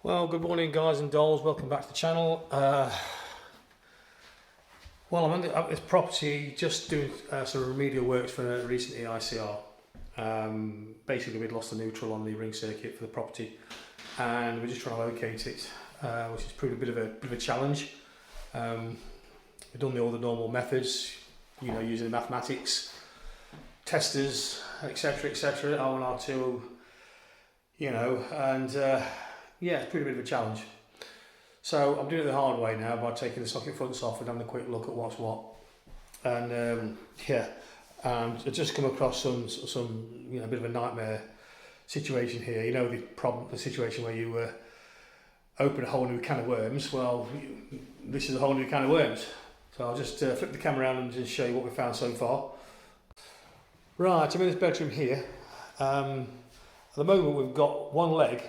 Well, good morning guys and dolls, welcome back to the channel. Well, I'm at this property just doing some remedial works for a recent EICR. Basically we'd lost the neutral on the ring circuit for the property and we're just trying to locate it, which has proved a bit of a challenge. We've done all the normal methods, you know, using mathematics, testers, etc, R1, R2, you know, and yeah, it's pretty bit of a challenge. So I'm doing it the hard way now by taking the socket fronts off and having a quick look at what's what. And I've just come across some you know, a bit of a nightmare situation here. You know, the situation where you open a whole new can of worms. Well, this is a whole new can of worms. So I'll just flip the camera around and just show you what we've found so far. Right, I'm in this bedroom here. At the moment we've got one leg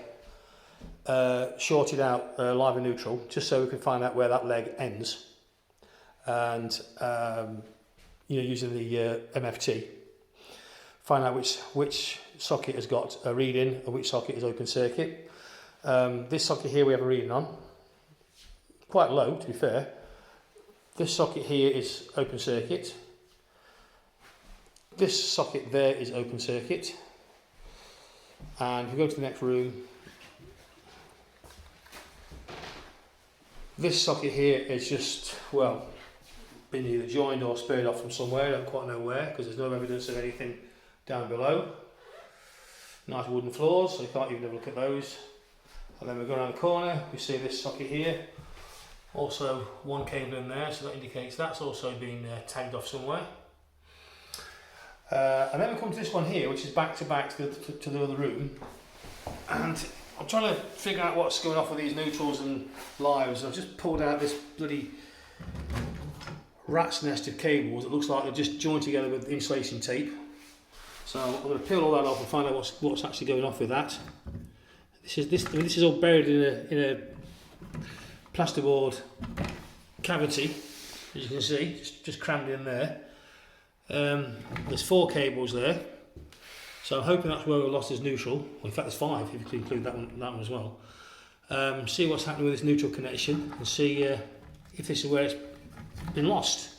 shorted out live and neutral, just so we can find out where that leg ends, and you know, using the MFT, find out which socket has got a reading and which socket is open circuit. This socket here we have a reading on, quite low to be fair. This socket here is open circuit. This socket there is open circuit, and if we go to the next room, this socket here is just, well, been either joined or spared off from somewhere, I don't quite know where, because there's no evidence of anything down below. Nice wooden floors, so you can't even have a look at those. And then we go around the corner, we see this socket here, also one cable in there, so that indicates that's also been tagged off somewhere. And then we come to this one here, which is back to back to the other room, and I'm trying to figure out what's going off with these neutrals and lives. I've just pulled out this bloody rat's nest of cables. It looks like they're just joined together with insulation tape. So I'm going to peel all that off and find out what's actually going off with that. This is all buried in a plasterboard cavity, as you can see, just crammed in there. There's 4 cables there. So I'm hoping that's where we lost his neutral. Well, in fact, there's 5 if you could include that one as well. See what's happening with this neutral connection and see if this is where it's been lost.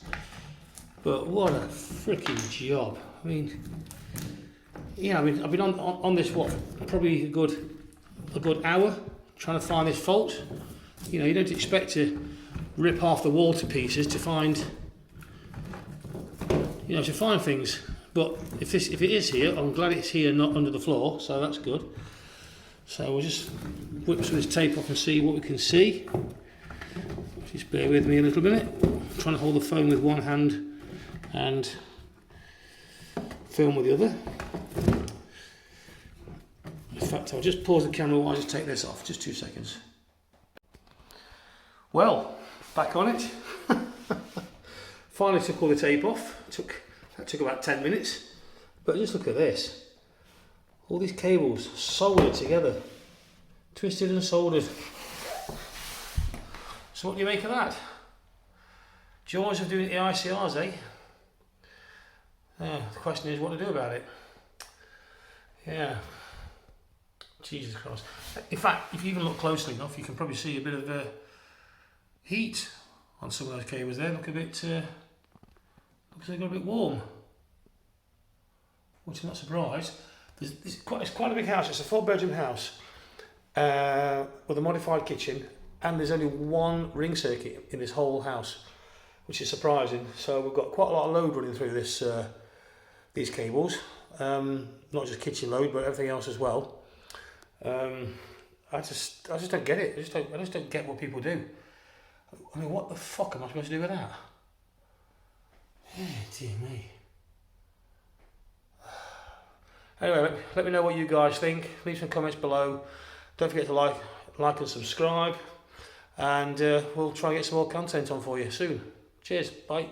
But what a freaking job! I mean, yeah, I've been on this probably a good hour trying to find this fault. You know, you don't expect to rip half the wall to pieces to find, you know, to find things. But if it is here, I'm glad it's here, not under the floor, so that's good. So we'll just whip some of this tape off and see what we can see. Just bear with me a little minute. I'm trying to hold the phone with one hand and film with the other. In fact, I'll just pause the camera while I just take this off, just 2 seconds. Well, back on it. Finally took all the tape off. That took about 10 minutes, but just look at this. All these cables soldered together, twisted and soldered. So what do you make of that? Joys of doing EICRs, eh? The question is what to do about it. Yeah. Jesus Christ. In fact, if you even look closely enough, you can probably see a bit of heat on some of those cables there. Look a bit... looks like they've got a bit warm, which I'm not surprised. It's quite a big house. It's a 4-bedroom house with a modified kitchen, and there's only one ring circuit in this whole house, which is surprising. So we've got quite a lot of load running through these cables, not just kitchen load, but everything else as well. I just don't get it. I just don't get what people do. I mean, what the fuck am I supposed to do with that? Oh, dear me. Anyway, let me know what you guys think. Leave some comments below. Don't forget to like and subscribe. And we'll try and get some more content on for you soon. Cheers. Bye.